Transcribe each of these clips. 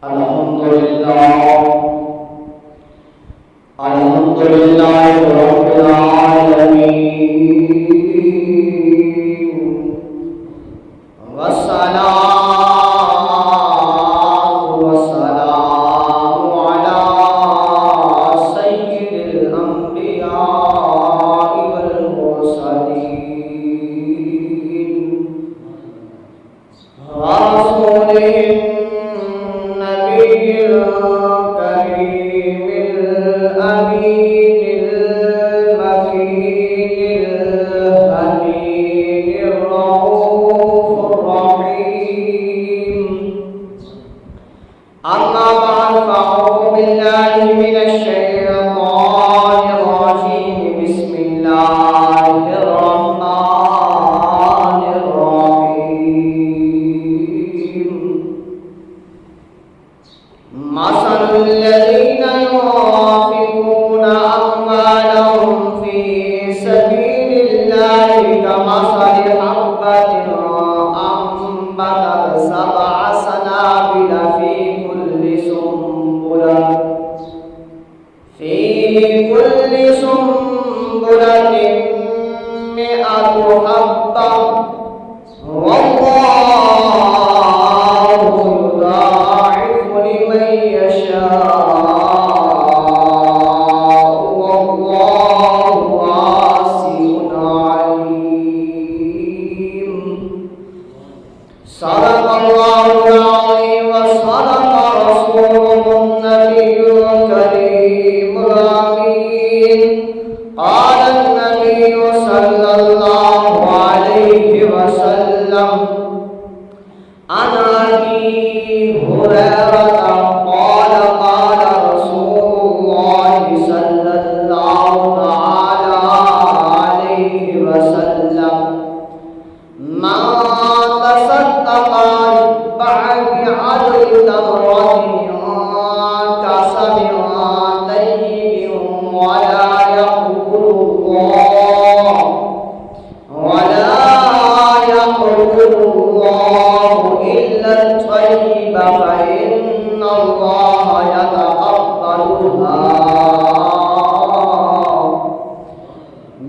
Alhamdulillah Rabbil Alamin. Wassalatu wassalamu ala sayyidil anbiya'i wal mursalin rasulin nabiyil karimil aminil makinil haninir raufur rahim. Amma ba'd, fa'udhu billahi minasy syaithanir rajim. Bismillahirrahmanirrahim. Masalul ladzina yunfiquna amwalahum fi sabilillahi kamasali habbatin ambatat sab'a sanabila fi kulli sumbulatin mi'atu habbah wallahu yudha'ifu liman yasha'u wallahu wasi'un 'alim. Sadaqallahul 'azim wa sadaqa rasulun nabiyyul karimul amin. Qala an-nabiyyu sallallahu alaihi wasallam an Abi Hurairah qala qala Rasulullah sallallahu alaihi wasallam man tasaddaqa ba'di 'adli tamratin kasabin tayyibin wa la yaqulu Allah illa at-tayyiba fa inna Allah yataqabbaluha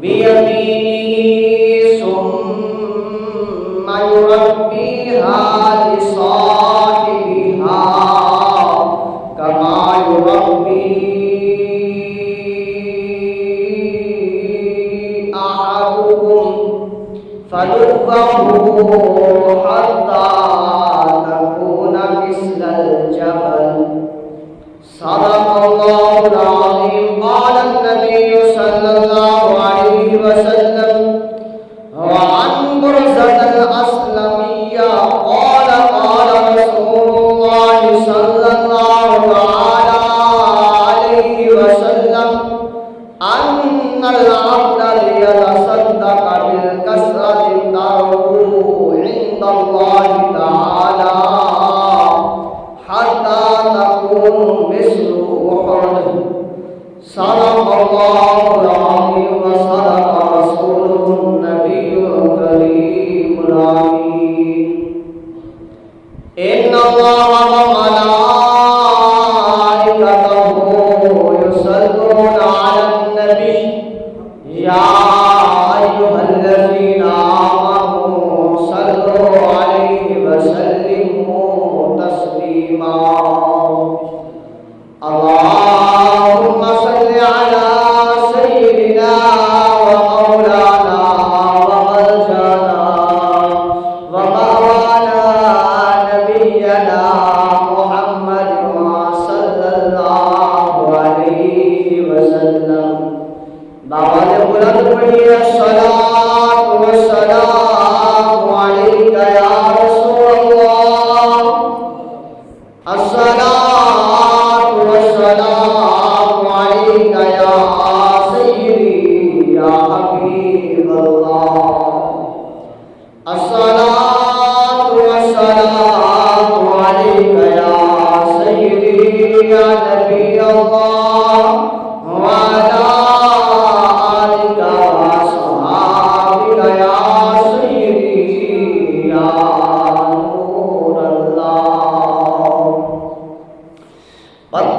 biyaminihi summa yurabbiha li sahibiha kama yurabbi ahadukum falubahu hatta takuna mislal jabal. Sadaqallahul 'azim. Qala an-nabiyyu sallallahu alaihi wasallam wa an Burzatal Aslamiyya qala qala Rasulullah sallallahu alaihi wasallam annal 'abda liyatasaddaqa bil kasrati taruhu 'inda Allah ta'ala hatta takunu mislu Uhud. Sadaqallahul 'azim wa sadaqa rasulun nabiyyul karimul amin. Inna Allaha wa malaikatahu yusalluna 'alan nabiy ya ayyuhalladzina amanu sallu 'alaihi wa sallimu taslima. Allahumma salli ala sayyidina wa maulana wa maljana wa mawlana nabiyyana Muhammad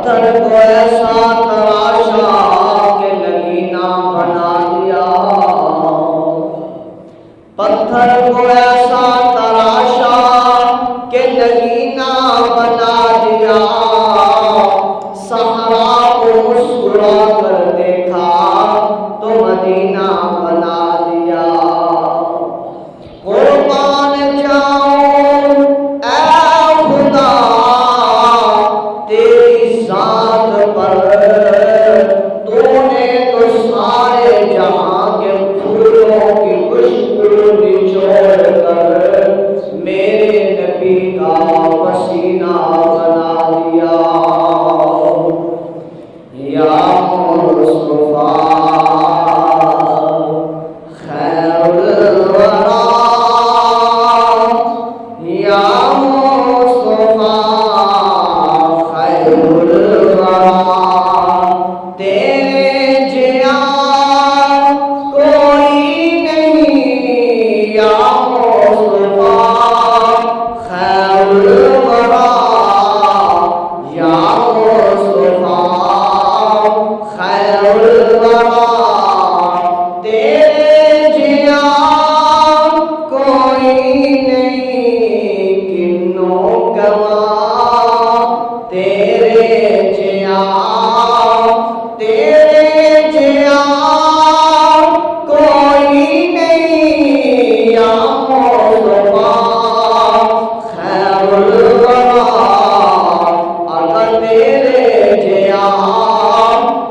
پتھر کو ایسا تراشا کہ نگینا بنا دیا، پتھر کو ایسا تراشا کہ نگینا بنا دیا، صحرا کو مسکرا کر دیکھا تو مدینہ بنا دیا۔ قربان جاؤں اے خدا تیری ذات پر، تو نے تو سارے جہاں کے پھولوں کی خوشبو نچوڑ کر میرے نبی کا پسینہ بنا دیا۔ یا مصطفیٰ خیر الورا، یا مصطفیٰ خیر الورا، تیرے جیا کوئی نہیں، یا مصطفیٰ خیر الورا، یا مصطفیٰ خیر الورا، تیرے جیا کوئی نہیں، کنوں گواہ تیرے جیا، تیرے جیا کوئی نہیں، یا مصطفیٰ خیر الورا، اگر تیرے جیا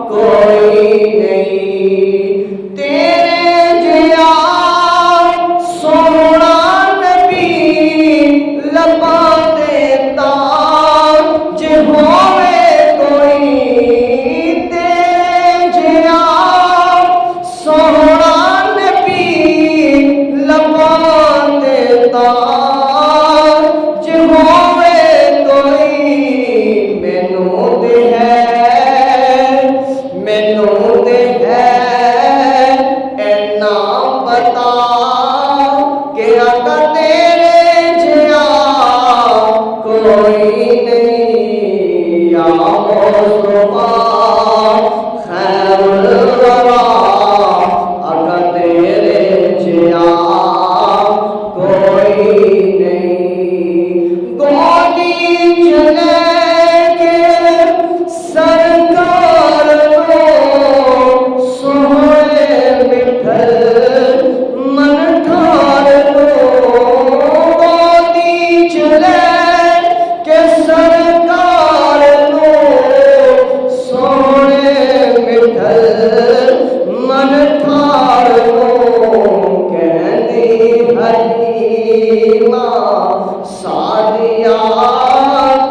کوئی نہیں، تیرے جیا سونا نبی لباں تے تاج ہووے کوئی، تیرے جیا سونا نبی لباں تے تاج ہووے کوئی، مینوں تے ہے اینا پتا کہ اگر تیرے جیا کوئی نہیں، یا مصطفیٰ خیر الورا، اگر تیرے جیا کوئی نہیں، گودی چلے کے سرکار کو سوئے مٹھل من ٹھار کو، گودی چلے کے سرکار کو سوئے مٹھل من ٹھار کو، کہندی حلیمہ سعدیہ،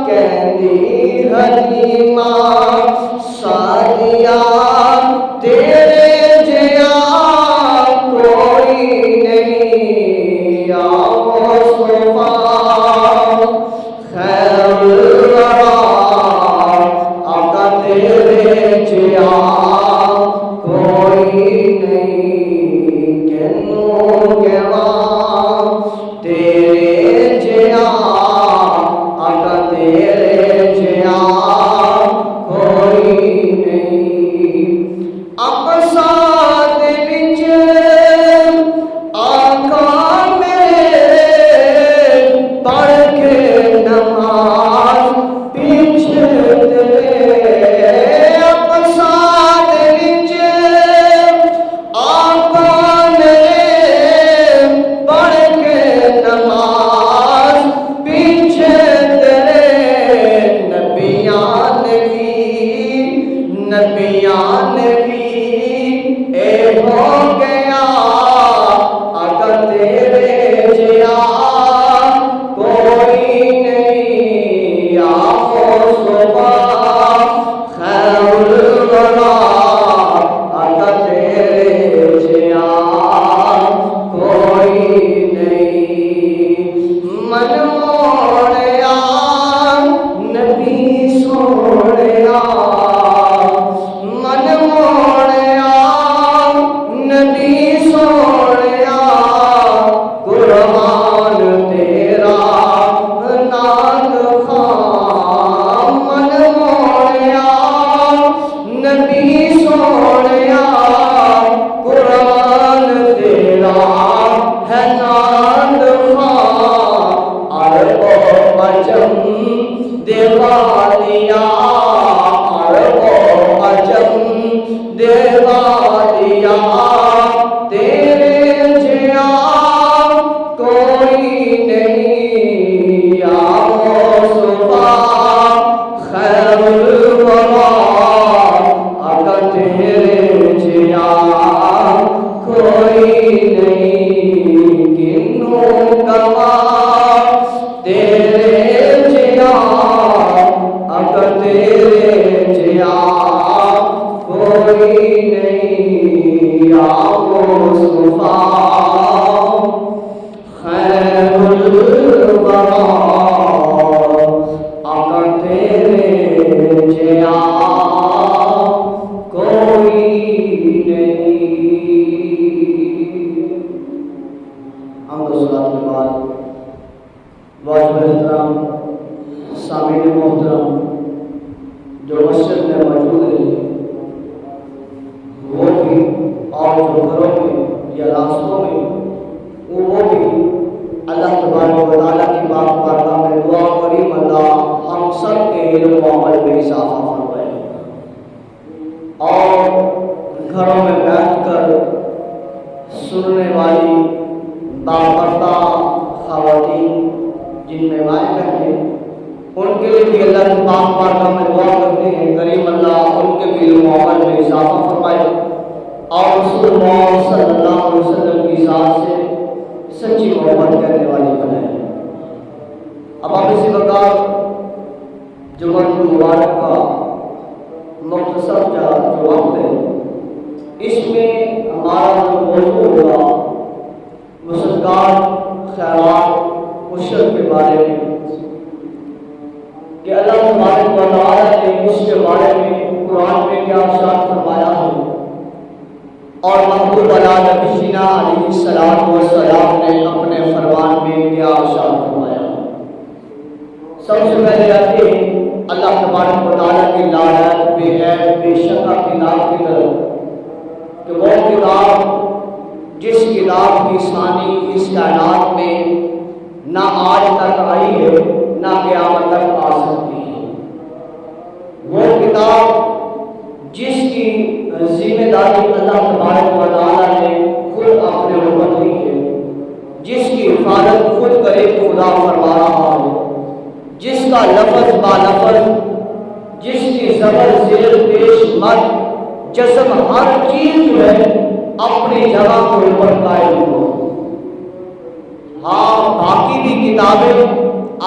کہندی حلیمہ سعدیہ، تیرے جیا کوئی نہیں، یا مصطفیٰ خیر الورا، اگر تیرے جیا کوئی نہیں، کنوں گواہ تیرے جیا، اگر تیرے جیا کوئی نہیں، اقصی دے وچ آقا میرے پڑھ کے نماز پی دیوا دیا عرب و عجم دیوا دیا تیرے جیا کوئی نہیں یا مصطفیٰ خیر الورا اگر تیرے جیا کوئی نہیں کنوں کما تیرے جیا اگر تیرے جیا کوئی نہیں یا مصطفیٰ خیر الورا اگر تیرے جیا کوئی نہیں۔ حمد و صلاۃ کے بعد واجب احترام سامعین محترم جو مسجد میں موجود ہیں وہ بھی اور جو گھروں میں یا راستوں میں وہ بھی اللہ تبارک و تعالیٰ کی پاک بارگاہ میں دعا کریم اللہ ہم سب کے علم و عمل میں اضافہ فرمائے اور گھروں میں بیٹھ کر سننے والی بابرکہ خواتین جن میں مائیں بہنیں ان کے لیے بھی اللہ کی پاک بارگاہ میں دعا کرتے ہیں کریم اللہ ان کے بھی علم و عمل میں اضافہ فرمائے اور رسول اللہ صلی اللہ علیہ وسلم کی ذات سے سچی محبت کرنے والی بنائے۔ اب آپ اسی وقت جمعہ مبارک کا مختصر جو وقت ہے اس میں ہمارا جو موضوع ہوگا وہ صدقات خیرات عشرت کے بارے میں کہ اللہ تبارک و تعالیٰ نے اس کے بارے میں قرآن میں کیا ارشاد فرمایا ہے اور محبوب نبینا علیہ الصلوۃ والسلام نے اپنے فرمان میں کیا ارشاد فرمایا۔ سب سے پہلے آتے ہیں اللہ تبارک و تعالیٰ کی لعنت بے عیب بے شکا کتاب کی طرف کہ وہ کتاب جس کتاب کی ثانی اس کائنات میں نہ آج تک آئی ہے نہ قیامت تک آ سکتی ہے، وہ کتاب جس کی ذمہ داری اللہ تبارک و تعالیٰ نے خود اپنے اوپر لی ہے، جس کی حفاظت خود کرے خدا فرما رہا ہے، جس کا لفظ با لفظ جس کی زبر زیر پیش مد جسم ہر چیز جو ہے اپنی جگہ کے اوپر قائم ہو۔ ہاں باقی بھی کتابیں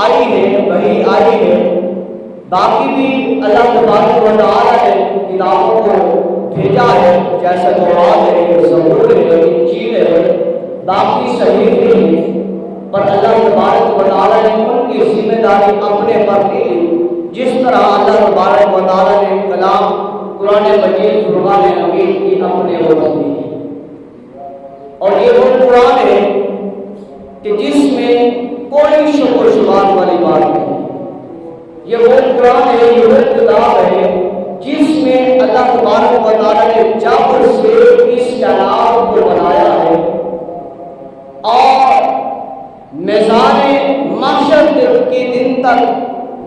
آئی ہے، وہی آئی ہے، باقی بھی اللہ تبارک و تعالیٰ نے کتابوں کو بھیجا ہے جیسے قرآن ہے، زبور ہے، انجیل ہے، باقی صحیفے ہیں، پر اللہ تبارک و تعالیٰ نے ان کی ذمہ داری اپنے پر لی جس طرح اللہ تبارک و تعالیٰ نے کلام قرآن مجید فرقان حمید کی اپنے اوپر لی ہے۔ اور یہ وہ قرآن ہے کہ جس میں کوئی شک و شبہات والی بات نہیں، یہ وہ قرآن ہے، یہ وہ کتاب ہے جس میں اللہ تبارک و تعالیٰ نے جبر سے اس کائنات کو بنایا ہے اور میزان محشر کے دن تک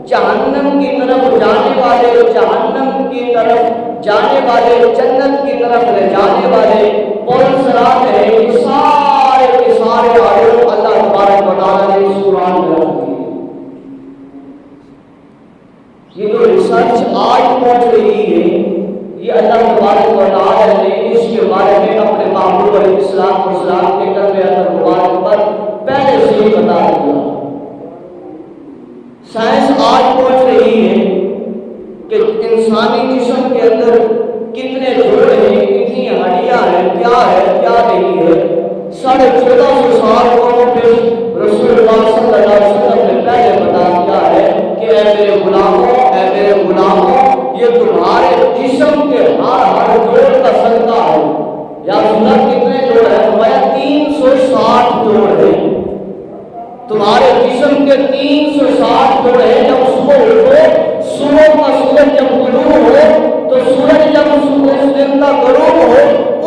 جہنم کی طرف جانے والے جہنم کی طرف جانے والے جنت کی طرف لے جانے والے پرسرات ہے، یہ سارے کے سارے علوم اللہ تبارک و تعالیٰ نے اس قرآن میں رکھ دیے۔ یہ جو ریسرچ آج پہنچ رہی ہے یہ اللہ تبارک و تعالیٰ نے اس کے بارے میں اپنے محبوب علیہ السلام کے کلمہ مبارک پر پہلے سے ہی بتا دیا۔ سائنس آج پہنچ رہی ہے کہ انسانی جسم کے اندر کتنے جوڑ ہیں، کتنی ہڈیاں ہیں، کیا ہے کیا نہیں ہے۔ 1450 سال کو پھر رسول اللہ صلی اللہ علیہ وسلم نے پہلے بتا دیا ہے کہ اے میرے غلاموں یہ تمہارے جسم کے ہر جوڑ کا صدقہ ہے۔ یا سنت کتنے جوڑ ہے؟ فرمایا 360 جوڑ ہیں، تمہارے جسم کے 360 جوڑ ہیں۔ جب صبح اٹھو، صبح کا سورج جب غروب ہو تو سورج جب اس دن کا غروب ہو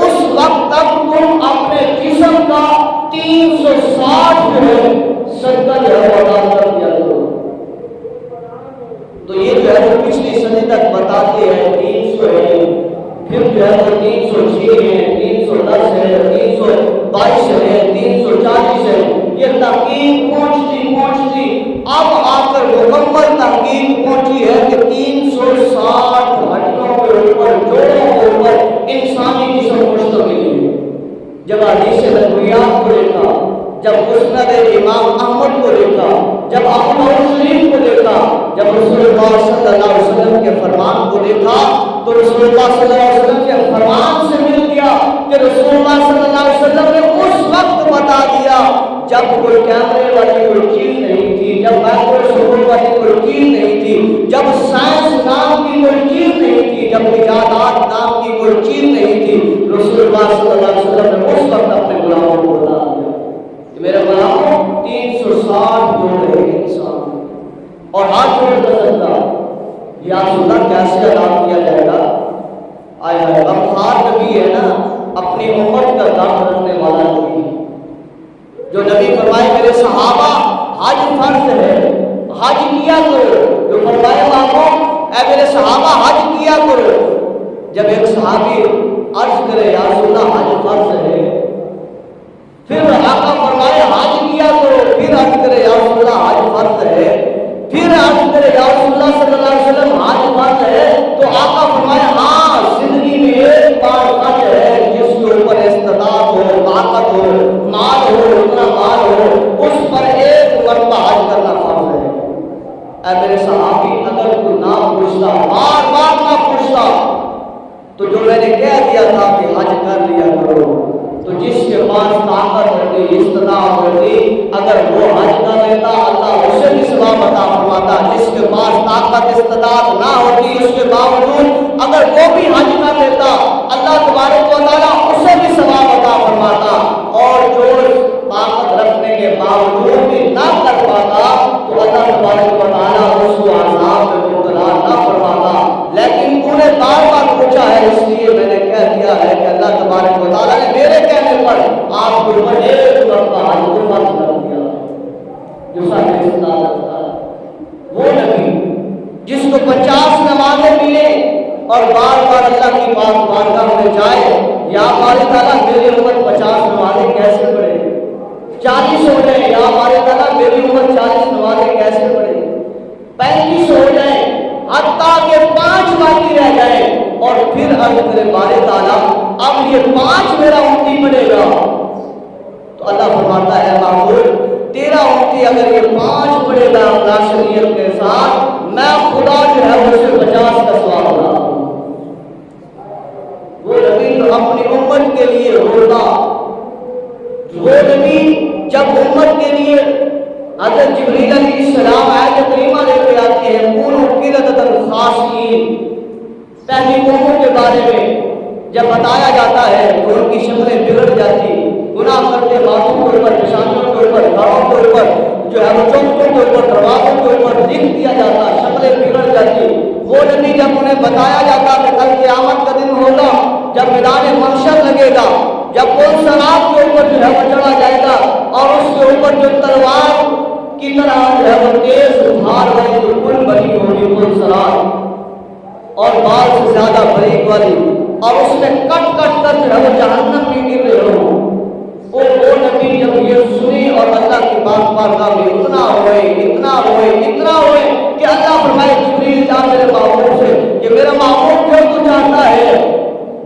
اس وقت تک تم اپنے جسم کا 360 جو ہے صدقہ جو ہے ادا کر دیا کرو۔ تو یہ جو ہے وہ پچھلی صدی تک بتاتے ہیں 300 ہے، پھر جو ہے وہ 306 ہے، 310 ہے، 322 ہے، 340 ہے، یہ تحقیق پہنچتی اب آ کر مکمل تحقیق پہنچی ہے کہ 360 ہڈیوں کے اوپر، جوڑوں کے اوپر انسانی جسم مشتمل ہے۔ جب حدیث نبویات کو دیکھا، جب مسند امام احمد کو دیکھا، جب ابو داؤد شریف کو دیکھا، جب رسول اللہ صلی اللہ علیہ وسلم کے فرمان کو دیکھا، تو رسول اللہ صلی اللہ علیہ وسلم کے فرمان سے مل گیا کہ رسول اللہ صلی اللہ علیہ وسلم نے اس وقت بتا دیا جب کوئی کیمرے والی کوئی چیز نہیں تھی، جب مائکروسکوپ والی کوئی چیز نہیں تھی، جب سائنس نام کی کوئی چیز نہیں تھی، جب ایجادات نام کی کوئی چیز نہیں تھی، رسول اللہ صلی اللہ علیہ وسلم نے اس وقت اپنے غلاموں کو بتا دیا کہ میرے غلاموں 360 جوڑے انسان اور ہاتھ جوڑ کر سکتا یا اللہ کیسے ادا کیا جائے گا؟ آیا ہے غمخوار نبی ہے نا، اپنی امت کا دم رکھنے والا نبی، جو نبی فرمائے میرے صحابہ حج فرض ہے، حج کیا کرو، جو فرمائے بابو اے میرے صحابہ حج کیا کرو۔ جب ایک صحابی عرض کرے یا رسول اللہ حج فرض ہے، پھر آقا فرمائے حج کیا کرو، پھر عرض کرے یا رسول اللہ حج فرض ہے، پھر عرض کرے یا رسول اللہ صلی اللہ علیہ وسلم حج فرض ہے، تو آقا فرمائے ہاں زندگی میں ایک بار حج ہے جس کے اوپر استطاعت ہو، طاقت ہو، مال ہو، اتنا مال ہو، اس پر ایک مرتبہ حج کرنا فرض ہے۔ اے میرے صحابی اگر تو نہ پوچھتا، بار بار نہ پوچھتا، تو جو میں نے کہہ دیا تھا کہ حج کر لیا کرو، تو جس کے پاس طاقت ہوتی، استطاعت ہوتی، اگر وہ حج کر لیتا اللہ اسے بھی ثواب عطا فرماتا۔ جس کے پاس طاقت استطاعت نہ ہوتی اس کے باوجود اگر وہ بھی حج کر لیتا اللہ تبارک و تعالیٰ اسے بھی ثواب عطا فرماتا، اور جو طاقت رکھنے کے باوجود بھی نہ کر پاتا تو اللہ تبارک و تعالیٰ اس کو عذاب میں مبتلا نہ فرماتا۔ لیکن تو نے بار بار پوچھا ہے، اس لیے میں نے کہہ دیا ہے کہ اللہ تبارک و تعالیٰ نے میرے کہنے پر آپ کو اوپر ایک مرتبہ حج کو فرض کر دیا، جو صاحب استطاعت تھا۔ وہ نبی جس کو 50 نمازیں ملے اور بار بار اللہ کی پاک بارگاہ میں جائے، یا ہمارے تعالیٰ میری امت 50 نمازیں کیسے پڑھے، 40 ہو جائے، یا ہمارے تعالیٰ میری امت 40 نمازیں کیسے پڑھے، 35 ہو جائے، حتیٰ کہ 5 باقی رہ جائے، اور پھر عرض کرے بارے تعالیٰ اب یہ 5 میرا امتی پڑے گا، تو اللہ فرماتا ہے معبود تیرا امتی اگر یہ 5 پڑے گا ناشریت کے ساتھ، میں خدا جو ہے اسے 50 کا ثواب عطا کروں۔ وہ نبی جو اپنی امت کے لیے روتا، وہ نبی جب امت کے لیے حضرت جبریل علیہ السلام آیت کریمہ لے کے آتے ہیں، کونوا قردۃ خاسئین، پہلی قوموں کے بارے میں جب بتایا جاتا ہے تو ان کی شکلیں بگڑ جاتی، گناہ کرتے باتوں کے اوپر، نشانیوں کے اوپر، گھروں کے اوپر، جو ہے وہ چوکوں کے اوپر، دروازوں کے اوپر لکھ دیا جاتا، شکلیں بگڑ جاتی۔ وہ نبی جب انہیں بتایا جاتا کہ کل قیامت کا دن ہوگا، جب میدان محشر لگے گا، جب کون سرات کے اوپر جو ہے وہ چڑھا جائے گا، اور اس کے اوپر جو تلوار کی طرح جو ہے وہ تیز دھار والی جو پل بنی ہوگی، پل سرات، اور بال سے زیادہ بریک والی، اور اس میں کٹ کٹ کر جو ہے وہ جہنم میں گر رہے ہو، وہ نبی جب یہ سنی اور اللہ کی بات بارگاہ میں اتنا ہوئے کہ اللہ فرمائے جبریل جا میرے محبوب سے کہ میرا محبوب جو تو چاہتا ہے،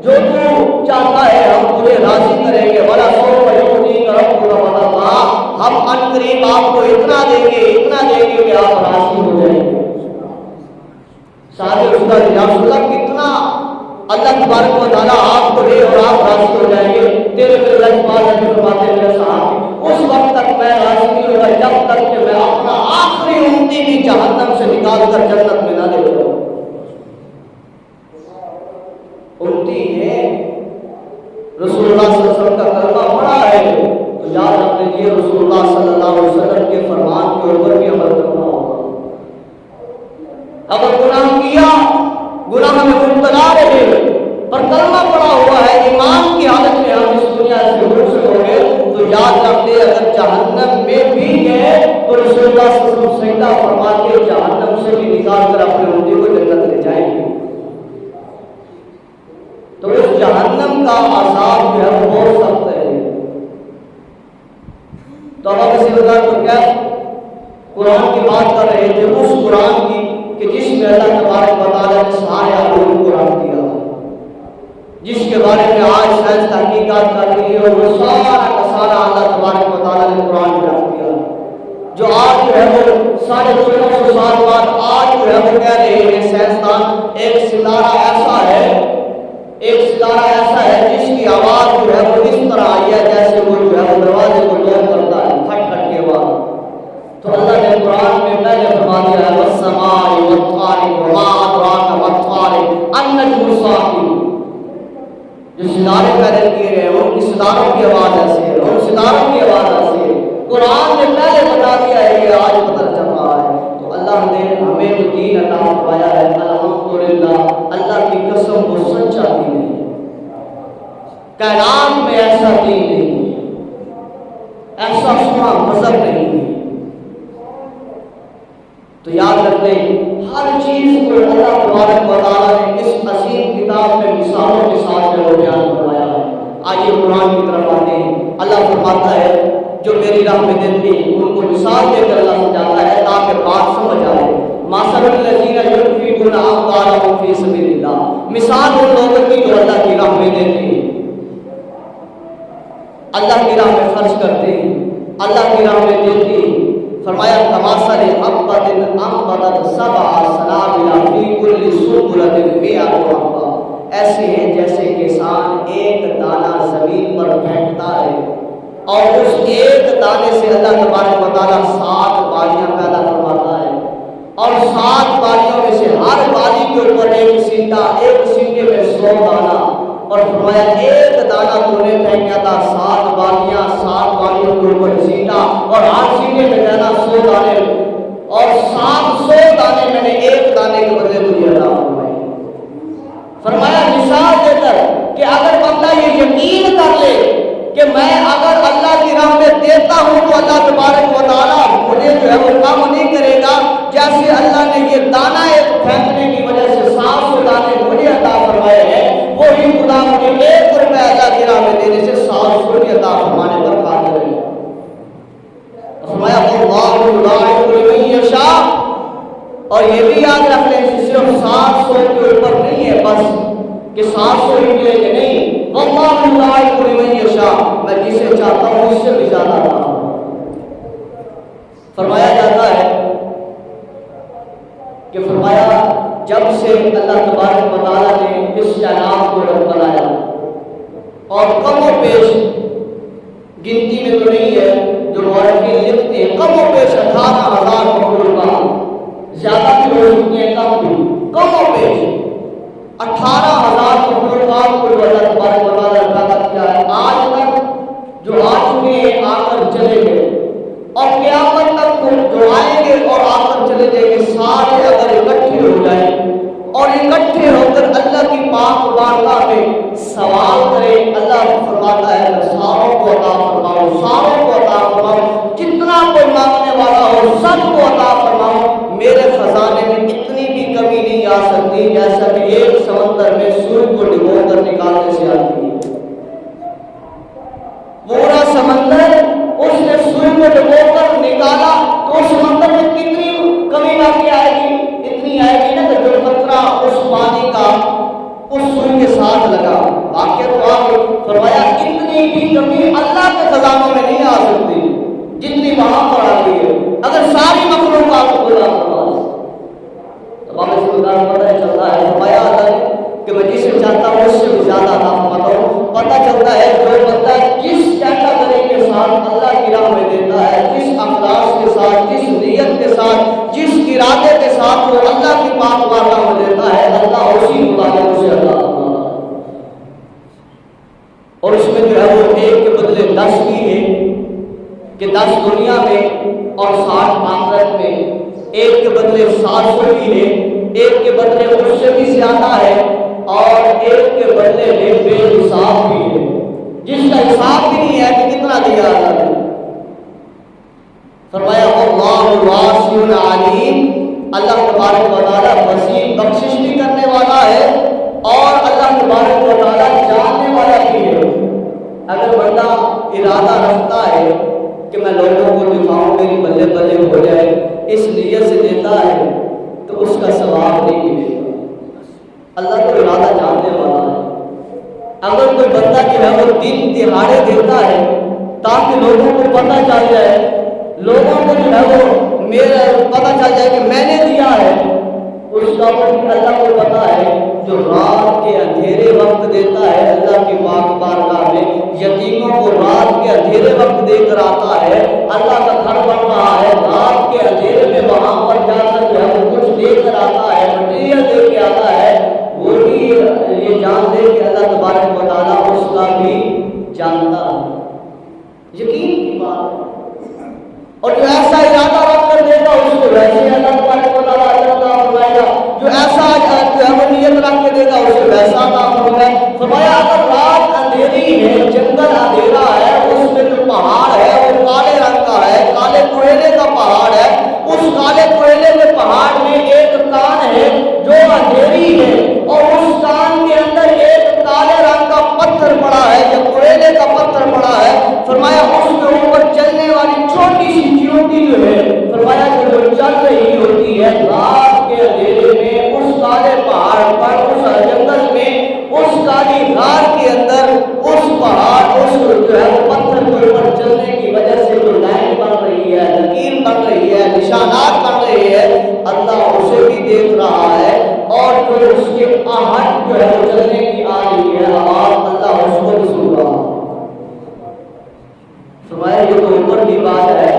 جو تو چاہتا ہے ہم تجھے راضی کریں گے، ولا سوف یعطیک ربک فترضی، ہم ان قریب آپ کو اتنا دیں گے کہ آپ راضی ہو جائیں گے۔ سارے اس کا رسول اللہ کتنا اللہ تبارک و تعالیٰ آپ کو دے اور آپ راضی ہو جائیں گے، تیرے میرے لجپال نبی فرماتے ہیں میرے صاحب اس وقت تک میں راضی نہیں ہوگا جب تک کہ میں اپنا آخری امتی بھی جہنم سے نکال کر جنت میں نہ لے جاؤں۔ امتی ہے رسول اللہ صلی اللہ علیہ وسلم کا کلمہ پڑھا ہے تو یاد رکھ لیجیے رسول اللہ صلی اللہ علیہ وسلم کے فرمان کے اوپر بھی عمل کرنا ہوگا۔ اگر گناہ کیا، گناہ میں مبتلا رہے پر کلمہ پڑا ہوا ہے، ایمان کی حالت میں ہم اس دنیا سے گزر ہو گئے، تو یاد رکھ لے اگر جہنم میں بھی گئے تو رسول اللہ صلی اللہ علیہ وسلم سجدہ فرما کے جہنم سے بھی نکال کر اپنے سے بتا تو کیا قرآن کی بات کر رہے تھے، اس قرآن کی کہ جس میں اللہ تبارک و تعالیٰ نے سارے علوم کو رکھ دیا، جس کے بارے میں آج سائنس تحقیقات کر رہی ہے، وہ سارا کا سارا اللہ تبارک و تعالیٰ نے قرآن میں رکھ دیا، جو آج جو ہے وہ 1450 سال بعد آج جو ہے وہ کہہ رہے ہیں سائنسدان ایک ستارہ ایسا ہے جس کی آواز جو ہے وہ اس طرح آئی ہے جیسے وہ جو ہے وہ دروازے کو لوگ کرتا ہے کھٹ کھٹ کے آواز۔ تو اللہ نے قرآن میں پہلے فرما دیا ہے والسماء والطارق وما ادراک ما الطارق النجم الثاقب، جو ستارے پیدا کیے گئے ان کی ستاروں کی آواز ایسی ہے، ان ستاروں کی آواز ایسی ہے، قرآن نے پہلے بتا دیا ہے، یہ آج پتہ چل رہا ہے۔ تو اللہ نے ہمیں جو دین عطا فرمایا ہے الحمدللہ، اللہ کی قسم وہ سچا دین ہے، کائنات میں ایسا دین نہیں ہے، ایسا سنا مذہب نہیں ہے۔ تو یاد رکھیں ہر چیز کو اللہ تبارک و تعالیٰ نے اس عظیم کتاب میں مثالوں کے ساتھ جو بیان فرمایا ہے۔ آئیے قرآن کی طرف آتے ہیں۔ اللہ فرماتا ہے جو میری راہ میں دیتے ہیں ان کو مثال دے کر اللہ سمجھاتا ہے تاکہ بات سمجھ آئے۔ مثل الذین ينفقون اموالهم فی سبیل اللہ، مثال ان لوگوں کی جو اللہ کی راہ میں دیتے ہیں، اللہ کی راہ میں خرچ کرتے ہیں، اللہ کی راہ میں دیتے ہیں۔ فرمایا کمثل حبۃ انبتت سبع سنابل فی کل سنبلۃ مئۃ حبۃ، ایسے ہیں جیسے کسان ایک دانہ زمین پر پھینکتا ہے اور اس ایک دانے سے اللہ تبارک و تعالیٰ 7 بالیاں پیدا فرماتا ہے، اور 7 بالیوں میں سے ہر بالی کے اوپر ایک سینٹا، ایک سینٹے میں 100 دانہ، اور فرمایا ایک دانہ تو نے پھینکا تھا 7 بالیاں، 7 بالیوں کے اوپر سینٹا، اور ہر سینٹے میں دینا 100 دانے، اور 700 دانے میں نے ایک دانے کے بدلے تجھے عطا فرمائے۔ فرمایا مثال دے کر کہ اگر بندہ یہ یقین کر لے کہ میں اگر اللہ کی راہ میں دیتا ہوں تو اللہ تبارک و تعالیٰ مجھے جو ہے وہ کام نہیں کرے گا، جیسے اللہ نے یہ دانہ ایک پھینکنے کی وجہ سے 700 دانے مجھے عطا فرمائے ہیں، وہی خدا مجھے 1 روپے اللہ کی راہ میں دینے سے 700 کی عطا فرمانے پر قادر ہے۔ فرمایا اللہ یضاعف لمن یشاء، اور یہ بھی یاد رکھ لیں صرف 700 کے اوپر نہیں ہے بس کہ 700 ہی ملے کہ نہیں، واللہ یضاعف لمن یشاء، میں جسے چاہتا ہوں اس سے بھی زیادہ عطا۔ فرمایا جاتا ہے کہ فرمایا جب سے اللہ تبارک و تعالیٰ نے اس کائنات کو بنایا، اور کم و بیش گنتی میں تو نہیں ہے جو مورخین لکھتے ہیں، کم و بیش 18,000 مخلوقات، زیادہ بھی ہو سکتی ہیں کم بھی، کم و بیش 18,000 مخلوقات کو اللہ تبارک و تعالیٰ نے پیدا کیا ہے، آج تک جو آ چکے ہیں آ کر چلے گئے، اور قیامت تک جو آئیں گے اور آ کر چلے جائیں گے، سارے اگر اکٹھے ہو جائیں اور اکٹھے ہو کر اللہ کی پاک بارگاہ میں سوال کریں، اللہ فرماتا ہے میں ساروں کو عطا فرماؤں، ساروں کو عطا فرماؤں، جتنا کوئی مانگنے والا ہو سب کو عطا فرماؤں، میرے خزانے میں اتنی بھی کمی نہیں آ سکتی جیسا کہ ایک سمندر میں سورج کو ڈبو کر نکالنے سے آتی ہے۔ پورا سمندر اس نے سورج کو ڈبو کر نکالا تو اس سمندر میں کتنی کمی باقی آئے گی، اتنی آئے گی نا کہ جو قطرہ اس پانی کا اس سورج کے ساتھ لگا، باقی تو آگے فرمایا اتنی بھی کمی اللہ کے خزانوں میں نہیں آ سکتی جتنی وہاں پر آ گئی ہے، اگر ساری مخلوقات کو خدا فرمائے تو بابا سے خدا پتہ چلتا ہے۔ فرمایا اللہ کہ میں جسے چاہتا ہوں اس سے بھی زیادہ عطا فرماتا ہوں۔ پتہ چلتا ہے جو بندہ جس کیٹاگری کے ساتھ اللہ کی راہ میں دیتا ہے، جس اخلاص کے ساتھ، جس نیت کے ساتھ، جس ارادے کے ساتھ وہ اللہ کی پاک بارگاہ میں دیتا ہے، اللہ اسی مطابق اسے عطا فرماتا ہے۔ اور اس میں جو ہے وہ 1 کے بدلے 10 بھی ہے کہ 10 دنیا میں اور 60 آخرت میں، 1 کے بدلے 700 بھی ہے، 1 کے بدلے اس سے بھی زیادہ ہے، اور 1 کے بدلے بے حساب بھی ہے، جس کا حساب بھی نہیں ہے کہ کتنا دیا اللہ نے۔ فرمایا اللہ واسع علیم، اللہ تبارک و تعالیٰ وسیع بخشش بھی کرنے والا ہے اور اللہ تبارک و تعالیٰ جاننے والا بھی ہے۔ اگر بندہ ارادہ رکھتا ہے کہ میں لوگوں کو دکھاؤں میری بلے بلے ہو جائے، اس نیت سے دیتا ہے تو اس کا ثواب نہیں ملے گا۔ اللہ تو ارادہ جاننے والا ہے۔ اگر کوئی بندہ جو ہے وہ دن دہاڑے دیتا ہے تاکہ لوگوں کو پتہ چل جائے، لوگوں کو جو ہے وہ میرا پتہ چل جائے کہ میں نے دیا ہے، اس کا اللہ کو پتہ ہے۔ جو رات کے اندھیرے وقت دیتا ہے اللہ کی پاک بارگاہ میں، یتیموں کو رات کے اندھیرے وقت دے کر آتا ہے، اللہ کا گھر بن رہا ہے، رات کے اندھیرے میں وہاں پر جا کر جو ہے وہ کچھ دے کر آتا ہے، مٹیریل دے کے آتا ہے، وہ بھی یہ جان دے کہ اللہ تبارک و تعالیٰ اس کا بھی جانتا ہے۔ یقین کی بات ہے۔ اور جو ایسا ارادہ رکھ کر دے گا اس کو ویسے اللہ تبارک و تعالیٰ عطا فرمائے گا، جو ایسا جو ہے وہ نیت رکھ کے دے گا اسے ویسا عطا فرمائے گا۔ فرمایا اگر رات اندھیری ہے، جنگل اندھیرا ہے، اس میں جو پہاڑ ہے وہ کالے رنگ کا ہے، کالے کوئلے کا پہاڑ ہے، اس کالے کوئلے کے پہاڑ میں ایک کان ہے جو اندھیری ہے، اور اس کان کے اندر ایک کالے رنگ کا پتھر پڑا ہے یا کوئلے کا پتھر پڑا ہے، فرمایا اس کے اوپر چلنے والی چھوٹی سی چیونٹی جو ہے، فرمایا کہ وہ چل رہی ہوتی ہے رات کے اندھیرے میں اس کالے پہاڑ پر، اس جنگل میں، اس کالی غار کے اندر، اس پہاڑ اس جو ہے پتھر کے اوپر چلنے کی وجہ سے جو لائن بن رہی ہے، لکیر بن رہی ہے، نشانات بن رہے ہیں، اللہ اسے بھی دیکھ رہا ہے، اور جو اس کے آہٹ جو ہے وہ چلنے کی آ رہی ہے آواز، اللہ اس کو بھی سن رہا ہے۔ فرمایا یہ تو اوپر کی بات ہے،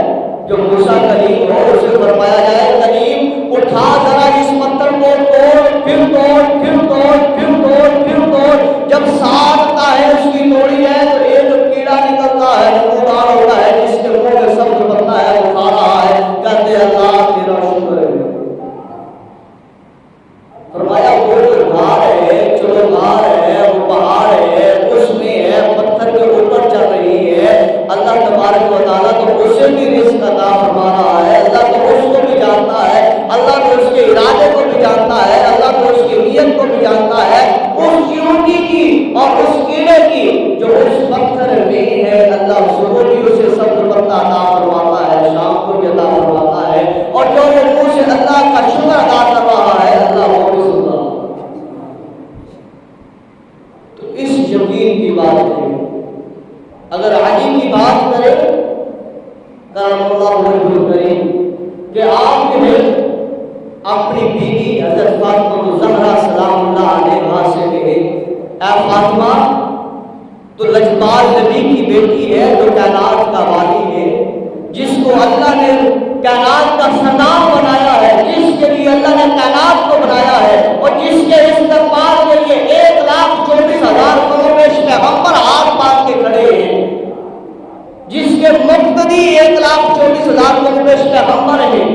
جو موسیٰ کلیم ہو اسے فرمایا جائے کلیم اٹھا ذرا اس پتھر کو توڑ، پھر توڑ، پھر توڑ، پھر توڑ، پھر توڑ، جب سانتا ہے اس کی توڑی ہے تو ایک کیڑا نکلتا ہے، نمودار ہوتا ہے، جس کے منہ میں سبز بنتا ہے، وہ کھا رہا ہے، کہتے اللہ تیرا شکر ہے۔ فرمایا وہ جو غار ہے، جو غار ہے، وہ پہاڑ ہے، اس میں ہے، پتھر کے اوپر چل رہی ہے، اللہ تبارک و تعالیٰ تو اسے بھی رزق عطا فرما رہا ہے، اللہ تو اس کو بھی جانتا ہے، اللہ تو اس کے ارادے کو بھی جانتا ہے، اللہ تو اس کی نیت کو بھی جانتا ہے، اس چیونٹی کی اور اس کیڑے کی جو اس پتھر میں ہے، اللہ صبح بھی اسے صبر پتہ عطا فرماتا ہے، شام کو بھی عطا فرماتا ہے، اور جو منہ سے اللہ کا شکر ادا کر رہا ہے اللہ وہ بھی سن رہا ہے۔ تو اس یقین کی بات ہے۔ اگر علی کی بات کرے کرم اللہ وجہ کریم کہ آپ جو ہے اپنی بیوی حضرت فاطمہ زہرا سلام اللہ علیہا سے کہے اے فاطمہ تو لجپال نبی کی بیٹی ہے، جو کائنات کا والی ہے، جس کو اللہ نے کائنات کا سردار بنایا ہے، جس کے لیے اللہ نے کائنات کو بنایا ہے، اور جس کے استقبال کے لیے 1,24,000 کروڑ پیغمبر ہاتھ باندھ کے کھڑے ہیں، جس کے مقتدی 1,24,000 کروڑ پیغمبر ہیں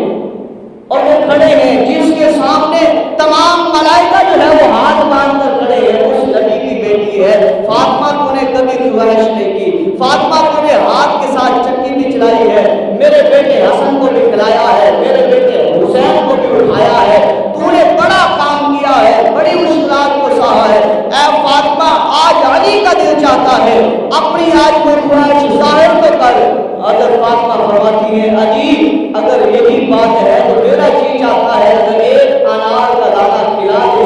اور وہ کھڑے ہیں، جس کے سامنے تمام ملائکہ جو ہے وہ ہاتھ باندھ کر کھڑے ہیں، اس نبی کی بیٹی ہے فاطمہ کو نے کبھی خواہش نہیں کی، فاطمہ کو نے ہاتھ کے ساتھ چکی بھی چلائی ہے، میرے بیٹے حسن کو بھی کھلایا ہے، میرے بیٹے حسین کو بھی اٹھایا ہے، تو نے بڑا کام کیا ہے، بڑی مشکلات کو سہا ہے، اے فاطمہ آج علی کا دل چاہتا ہے اپنی آج کو خواہش ظاہر تو کر۔ اگر فاطمہ فرماتی ہے علی اگر یہی بات ہے تو میرا جی چاہتا ہے اگر ایک انار کا دانہ کھلا دے،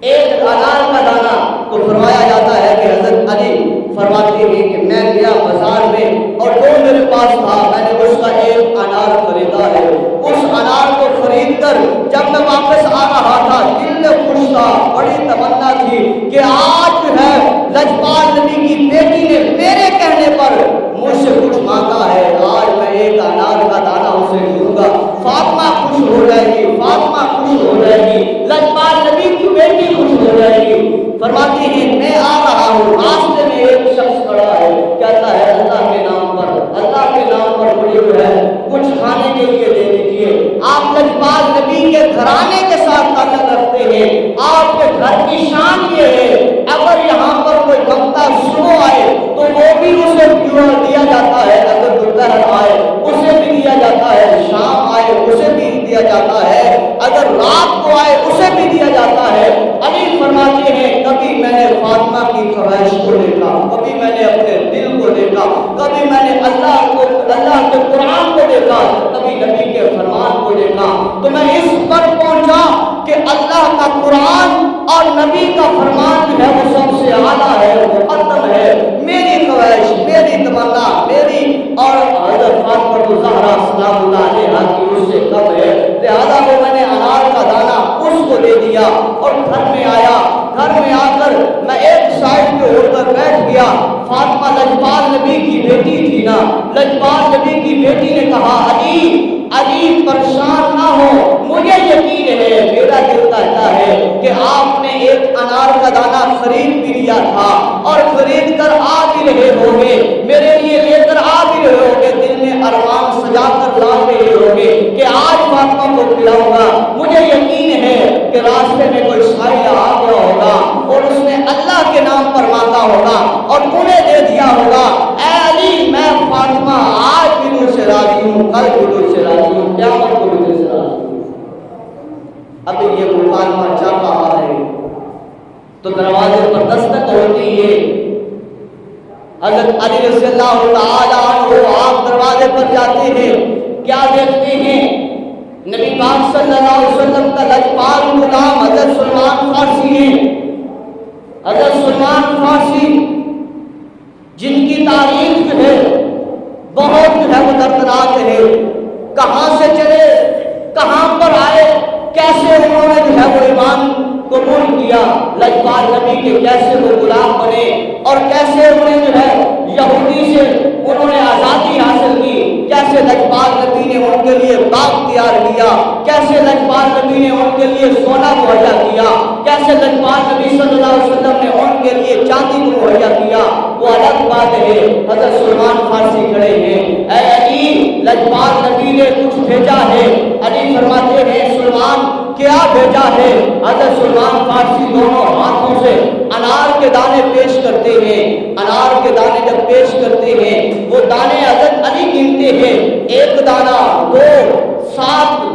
ایک انار کا دانہ، تو فرمایا جاتا ہے کہ حضرت علی فرماتے ہیں کہ میں گیا بازار میں اور جو میرے پاس تھا میں نے اس کا ایک انار خریدا ہے، اس انار کو خرید کر جب میں واپس آ رہا تھا دل میں خوش تھا، بڑی تمنا تھی کہ آج ہے لجپال نبی کی بیٹی نے میرے کہنے پر مجھ سے کچھ مانگا ہے، آج میں ایک انار کا دانہ اسے دوں گا، فاطمہ خوش ہو جائے گی، فاطمہ خوش ہو جائے گی، لجپال نبی کی بیٹی خوش ہو جائے گی۔ فرماتی ہیں میں آ رہا ہوں، راستے میں ایک شخص کھڑا ہے، کہتا ہے اللہ کے نام پر، اللہ کے نام پر مجھے جو ہے کچھ کھانے کے لیے دے دیجیے۔ آپ لجپال نبی کے گھرانے کے ساتھ تعلق رکھتے ہیں، آپ کے گھر کی شان یہ ہے اگر یہاں پر کوئی بندہ صبح آئے تو وہ بھی اسے دیا جاتا ہے، اگر دوپہر آئے اسے بھی دیا جاتا ہے، شام آئے اسے بھی دیا جاتا ہے، اگر رات کو آئے اسے بھی دیا جاتا ہے۔ علی فرماتے ہیں کبھی میں نے فاطمہ کی خواہش کو دیکھا، کبھی میں نے اپنے دل کو دیکھا، دیکھا, کبھی میں نے اللہ کے قرآن کو دیکھا, کبھی نبی کے فرمان کو دیکھا. تو میں اس پر پہنچا کہ اللہ کا قرآن اور نبی کا فرمان جو ہے وہ سب سے اعلیٰ ہے, مقدم ہے. میری خواہش, میری تمنا, میری اور حضرت فاطمہ الزہرا سلام اللہ علیہا کی اس سے کم ہے. لہذا وہ میں نے انار کا دانہ اس کو دے دیا اور گھر میں آیا. گھر میں آ کر میں ایک سائڈ پہ اٹھ کر بیٹھ گیا. فاطمہ لجپال نبی کی بیٹی تھی نا, لجپال نبی کی بیٹی نے کہا, علی پریشان نہ ہو, مجھے یقین ہے, میرا دل کہتا ہے کہ آپ نے ایک انار کا دانہ خرید بھی لیا تھا اور خرید کر آ بھی رہے ہوگے, میرے لیے لے کر آ بھی رہے ہوگے, دل میں ارمان سجا کر لا رہے ہوگے کہ آج فاطمہ کو کھلاؤں گا. مجھے یقین ہے کہ راستے میں کوئی سائل آ گیا ہوگا اور اس نے اللہ کے نام پر مانگا ہوگا اور انہیں دے دیا ہوگا. اے علی, میں فاطمہ آج بھی مجھ سے راضی ہوں, کل بھی مجھ سے راضی ہوں, قیامت کو بھی مجھ سے راضی ہوں. ابھی یہ مکالمہ چل رہا ہے تو دروازے پر دستک ہوتی ہے. حضرت علی رضی اللہ تعالی عنہ آپ دروازے پر جاتے ہیں, کیا دیکھتے ہیں؟ نبی پاک صلی اللہ علیہ وسلم کا لجپال غلام حضرت سلمان فارسی ہیں. حضرت سلمان فارسی جن کی تاریخ جو ہے بہت جو ہے وہ دردناک ہے. کہاں سے چلے, کہاں پر آئے, کیسے انہوں نے جو ہے وہ ایمان قبول کیا, لجپال نبی کے کیسے وہ غلام بنے اور کیسے انہیں جو ہے یہودی سے انہوں نے آزادی حاصل کی, کیسے لجپال نبی نے ان کے لیے باغ تیار کیا, کیسے لجپال نبی نے ان کے لیے سونا مہیا کیا, کیسے لجپال نبی صلی اللہ علیہ وسلم نے ان کے لیے چاندی کو مہیا کیا, وہ الگ بات ہے. حضرت سلمان فارسی کھڑے ہیں, اے علی, لجپال نبی نے کچھ بھیجا ہے. علی فرماتے ہیں, سلمان کیا بھیجا ہے؟ حضرت سلمان فارسی دونوں ہاتھوں سے انار کے دانے پیش کرتے ہیں. انار کے دانے جب پیش کرتے ہیں, وہ دانے حضرت علی گنتے ہیں, ایک دانہ, 2, 7,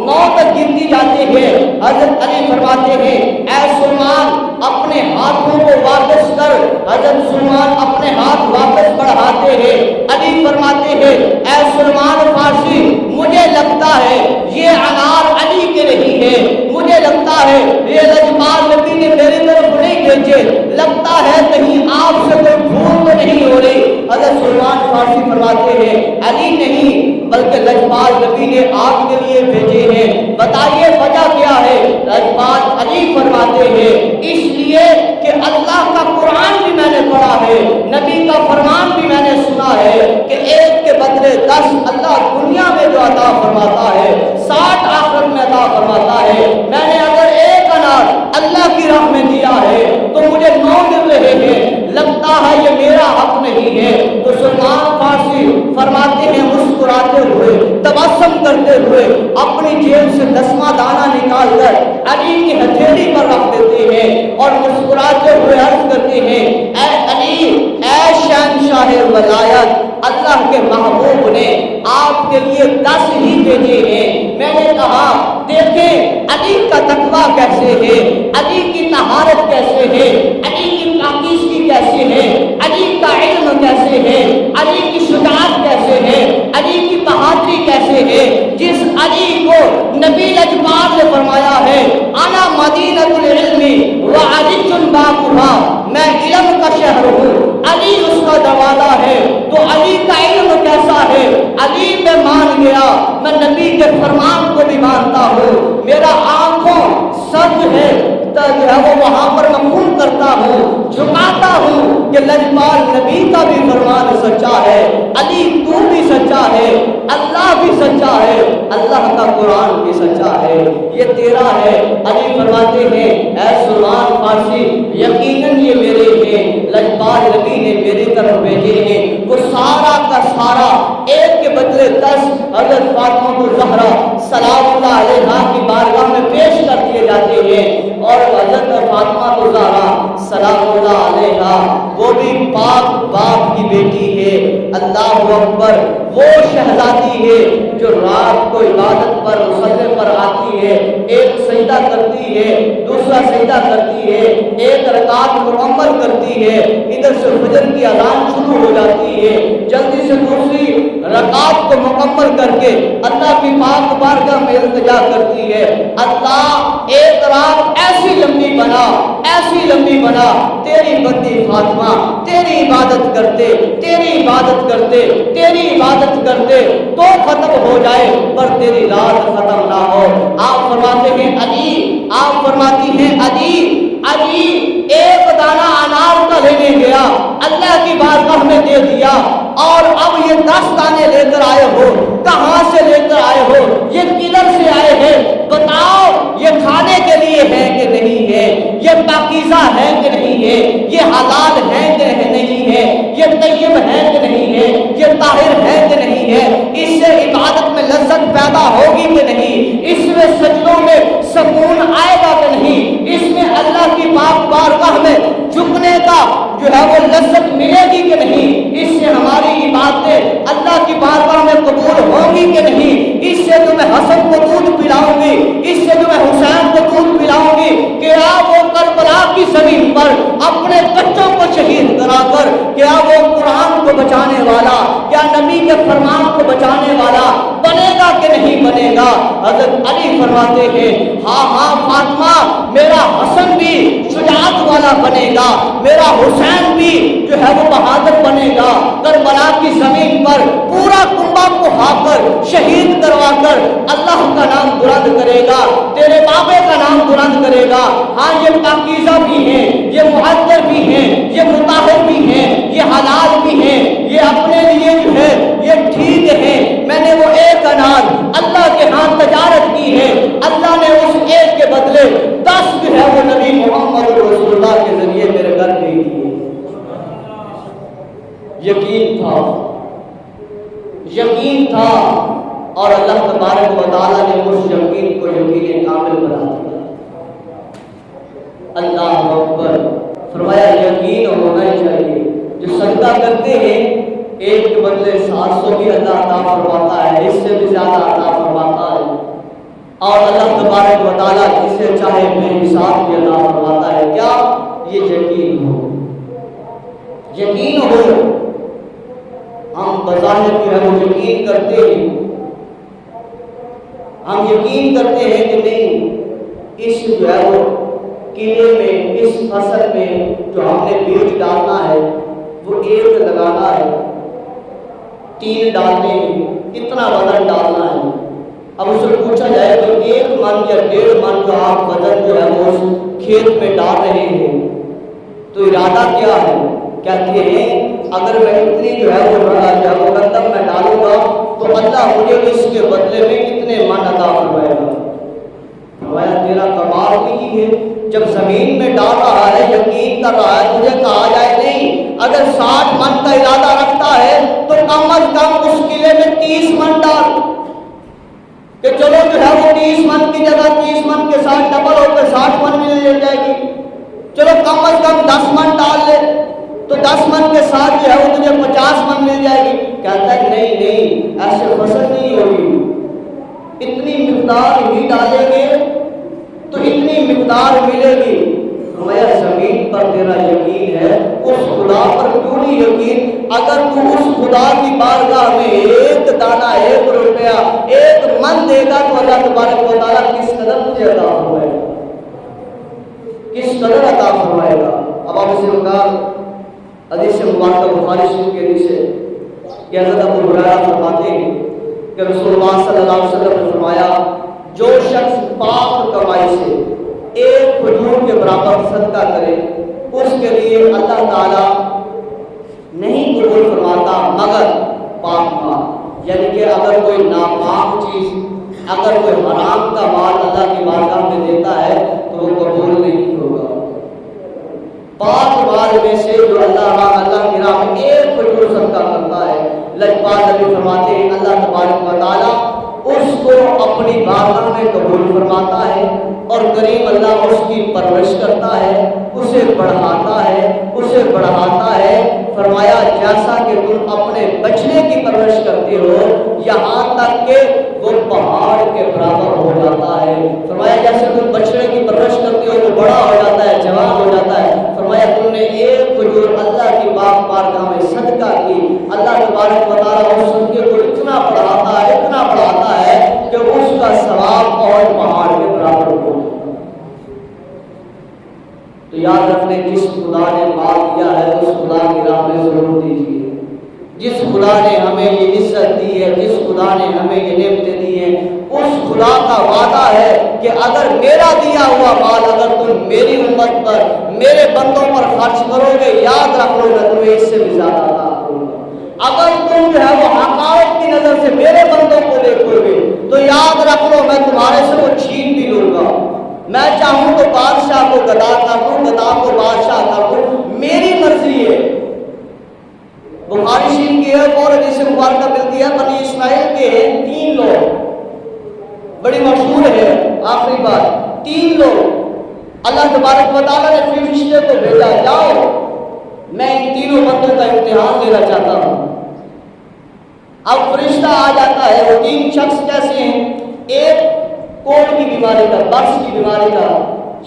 9 تک گنتی جاتے ہیں. حضرت علی فرماتے ہیں, اے سلمان اپنے ہاتھوں کو واپس کر. حضرت سلمان اپنے ہاتھ واپس بڑھاتے ہیں. علی فرماتے ہیں, اے سلمان فارسی, مجھے لگتا ہے یہ انار علی کے نہیں ہے, مجھے لگتا ہے یہ لجپال نبی نے میری طرف نہیں بھیجے, لگتا ہے کہیں آپ سے کوئی بھول تو نہیں ہو رہی. حضرت سلمان فارسی فرماتے ہیں, علی نہیں بلکہ لجپال نبی نے آپ کے لیے بھیجے ہیں. بتائیے وجہ کیا ہے؟ لجپال علی فرماتے ہیں, اس لیے کہ اللہ کا قرآن بھی میں نے پڑھا ہے, نبی کا فرمان بھی میں نے سنا ہے کہ ایک کے بدلے 10 اللہ دنیا میں جو عطا فرماتا ہے 60 آخرت میں عطا فرماتا ہے. میں نے اگر ایک انار اللہ کی راہ میں دیا ہے تو مجھے 9 مل رہے ہیں, لگتا ہے یہ میرا حق نہیں ہے. تو سلمان فارسی فرماتے ہیں, مسکراتے ہوئے, تبسم کرتے ہوئے اپنی جیب سے 10واں دانہ نکال کر علی کی ہتھیلی پر رکھ دیتے ہیں اور مسکراتے ہوئے عرض کرتے ہیں, اے علی, اے شہنشاہ ولایت, اللہ کے محبوب نے آپ کے لیے 10 ہی بھیجے ہیں. میں نے کہا, دیکھیں علی کا تقویٰ کیسے ہے, علی کی طہارت کیسے ہے, علی کی پاکیزگی کیسے ہے, علی کا علم کیسے ہے, علی کی شجاعت کیسے ہے, علی کی بہادری کیسے ہے, جس علی کو نبی لجپال نے فرمایا ہے, انا مدینۃ العلم وعلی بابھا, میں علم کا شہر ہوں, علی اس کا دروازہ ہے. تو علی کا علم کیسا ہے؟ علی میں مان گیا, میں نبی کے فرمان کو بھی مانتا ہوں. میرا آنکھوں سر ہے جو ہے وہ وہاں پر مقبول کرتا ہوں, جھکاتا ہوں کہ لجپال نبی کا بھی فرمان سچا ہے, علی تو بھی سچا ہے, اللہ بھی سچا ہے, اللہ کا قرآن بھی سچا ہے, یہ تیرا ہے. علی فرماتے ہیں, اے سلمان فارسی, یقیناً یہ میرے ہیں, لجپال نبی نے میری طرف بھیجے ہیں. وہ سارا کا سارا ایک کے بدلے 10 حضرت فاطمہ الزہرا سلام اللہ علیہا کی بارگاہ میں پیش کر دیے جاتے ہیں. اور حضرت فاطمہ الزہرا سلام اللہ علیہا وہ بھی پاک باپ کی بیٹی ہے. اللہ اکبر, وہ شہزادی ہے جو رات کو عبادت پر مصلے پر آتی ہے, ایک سجدہ کرتی ہے، دوسرا سجدہ کرتی ہے، ایک رکعت مکمل کرتی ہے، ادھر سے فجر کی اذان شروع ہو جاتی ہے، جلدی سے دوسری رکعت کو مکمل کر کے اللہ کی پاک بارگاہ میں التجا کرتی ہے، اللہ ایک رات ایسی لمبی بنا، ایسی لمبی بنا، تیری بندی فاطمہ تیری عبادت کرتے، تیری عبادت کرتے، تیری عبادت کرتے تو ختم ہو جائے پر تیری رات ختم نہ ہو۔ آپ فرماتے ہیں علی، آپ فرماتی ہیں علی، علی ایک دانہ انار کا لینے گیا، اللہ کی بارگاہ میں دے دیا، اور اب یہ 10 دانے لے کر آئے ہو، کہاں سے لے کر آئے ہو، یہ کدھر سے آئے ہیں، بتاؤ یہ کھانے کے لیے ہے کہ نہیں ہے، یہ پاکیزہ ہے کہ نہیں ہے، یہ حلال ہے کہ نہیں ہے، یہ طیب ہے کہ نہیں ہے، یہ طاہر ہے کہ نہیں ہے، اس سے عبادت میں لذت پیدا ہوگی کہ نہیں، اس میں سجدوں میں سکون آئے گا کہ نہیں، اس میں اللہ کی پاک بارگاہ میں جھکنے کا جو ہے وہ لذت ملے گی کہ نہیں، اس سے ہماری عبادتیں اللہ کی بارگاہ میں قبول ہوں گی کہ نہیں، اس سے جو میں حسن کو دودھ پلاؤں گی، اس سے جو میں حسین کو دودھ پلاؤں گی، کیا وہ کربلا کی زمین پر اپنے بچوں کو شہید کرا کر کیا وہ قرآن کو بچانے والا، کیا نبی کے فرمان کو بچانے والا بنے گا کہ نہیں بنے گا؟ حضرت علی فرماتے ہیں ہاں ہاں فاطمہ، میرا حسن بھی شجاعت والا بنے گا، میرا حسین بھی جو ہے وہ بہادر بنے گا، کربلا کی زمین پر پورا کنبہ کو ہا کر شہید کروا کر اللہ کا نام بلند کرے گا، تیرے بابے کا نام بلند کرے گا۔ ہاں یہ پاکیزہ بھی ہیں، یہ مہذب بھی ہیں، یہ مطہر بھی ہیں، یہ حلال بھی ہیں، یہ اپنے لیے جو ہے یہ ٹھیک ہے، میں نے وہ ایک انار اللہ کے ہاں تجارت کی ہے، اللہ نے اس ایک کے بدلے 10 جو ہے وہ نبی محمد رسول اللہ کے ذریعے میرے گھر بھیج دیے۔ یقین تھا، یقین تھا، اور اللہ تبارک و تعالیٰ نے اس یقین کو یقین کامل بنا دیا۔ اللہ اکبر، فرمایا یقین ہونا ہی چاہیے، جو سجدہ کرتے ہیں ایک کے بدلے 700 بھی اللہ عطا فرماتا ہے، اس سے بھی زیادہ عطا فرماتا ہے، اور اللہ تبارک و تعالیٰ جسے چاہے بے حساب بھی عطا فرماتا ہے۔ کیا یہ یقین ہو، یقین ہو، ہم بظاہر جو ہے وہ یقین کرتے ہیں، ہم یقین کرتے ہیں کہ نہیں اس جو ہے وہ قلعے میں، اس فصل میں جو ہم نے بیج ڈالنا ہے وہ ایک لگانا ہے، 3 ڈالنے ہیں، کتنا وزن ڈالنا ہے۔ اب اس سے پوچھا جائے تو 1 من یا 1.5 من جو آپ وزن جو ہے وہ اس کھیت میں ڈال رہے ہیں تو ارادہ کیا ہے؟ کہتے ہیں اگر میں اتنی جو ہے وہ رقم میں ڈالوں گا تو اللہ مجھے اس کے بدلے میں کتنے من عطا فرمائے گا۔ فرمایا تیرا کمال بھی ہے، جب زمین میں ڈال رہا ہے یقین کر رہا ہے، تجھے کہا جائے نہیں اگر 60 من کا ارادہ رکھتا ہے تو کم از کم اس قلعے میں 30 من ڈال، کہ چلو جو ہے وہ 30 من کی جگہ 30 من کے ساتھ ڈبل ہو کر 60 من میں لے جائے گی، چلو کم از کم 10 من ڈال لے تو 10 من کے ساتھ جو ہے وہ تجھے 50 من مل جائے گی۔ کہتا ہے نہیں نہیں، ایسے فصل نہیں ہوگی، اتنی مقدار ہی ڈالیں گے تو اتنی مقدار ملے گی۔ فرمایا زمین پر تیرا یقین ہے، اس خدا پر کیوں نہیں یقین؟ اگر تو اس خدا کی بارگاہ میں 1 دانہ 1 روپیہ 1 من دے گا تو اللہ تبارک و تعالیٰ کس قدر تجھے عطا فرمائے گا، کس قدر عطا فرمائے گا۔ اب آپ اسے مقام حدیث مبارکہ بخاری شریف کے حدیث ہے کہ حضرت ابو ہریرہ فرماتے ہیں کہ رسول اللہ صلی اللہ علیہ وسلم نے فرمایا جو شخص پاک کمائی سے 1 کھجور کے برابر صدقہ کرے اس کے لیے اللہ تعالیٰ نہیں قبول فرماتا مگر پاک مال، یعنی کہ اگر کوئی ناپاک چیز، اگر کوئی حرام کا مال اللہ کی بارگاہ میں دیتا ہے تو وہ قبول نہیں ہوگا۔ پاک مال میں سے جو اللہ کی راہ میں 1 کھجور صدقہ کرتا ہے، لجپال نبی فرماتے ہیں اللہ تبارک و تعالیٰ اس کو اپنی بارگاہ میں قبول فرماتا ہے، اور کریم اللہ اس کی پرورش کرتا ہے، اسے بڑھاتا ہے، اسے بڑھاتا ہے۔ فرمایا جیسا کہ تم اپنے بچنے کی پرورش کرتے ہو یہاں تک کہ وہ پہاڑ کے برابر ہو جاتا ہے۔ فرمایا برابر پہنچ جاتا۔ تو یاد رکھنے جس خدا نے مال دیا ہے اس خدا کی راہ میں ضرور دیجیے۔ جس خدا نے ہمیں یہ عزت دی ہے، جس خدا نے ہمیں یہ نعمتیں دی ہیں، اس خدا کا وعدہ ہے کہ اگر میرا دیا ہوا مال اگر تم میری امت پر، میرے بندوں پر خرچ کرو گے، یاد رکھ لو میں تمہیں اس سے بھی زیادہ عطا کروں گا۔ اگر تم جو ہے وہ حقارت کی نظر سے میرے بندوں کو دیکھو گے تو یاد رکھ لو میں تمہارے سے وہ چھین بھی لوں گا۔ میں چاہوں تو بادشاہ کو گدا کر دوں، گدا کو بادشاہ کر دوں، میری مرضی ہے۔ بخاری شریف کی ایک اور حدیث مبارکہ ملتی ہے، بنی اسماعیل کے 3 لوگ، بڑی مشہور ہے، آخری بات، 3 لوگ اللہ تبارک و تعالیٰ نے فرشتے کو بھیجا، جاؤ میں ان تینوں بندوں کا امتحان لینا چاہتا ہوں۔ اب فرشتہ آ جاتا ہے، وہ 3 شخص کیسے ہیں؟ ایک کوڑ کی بیماری کا، برس کی بیماری کا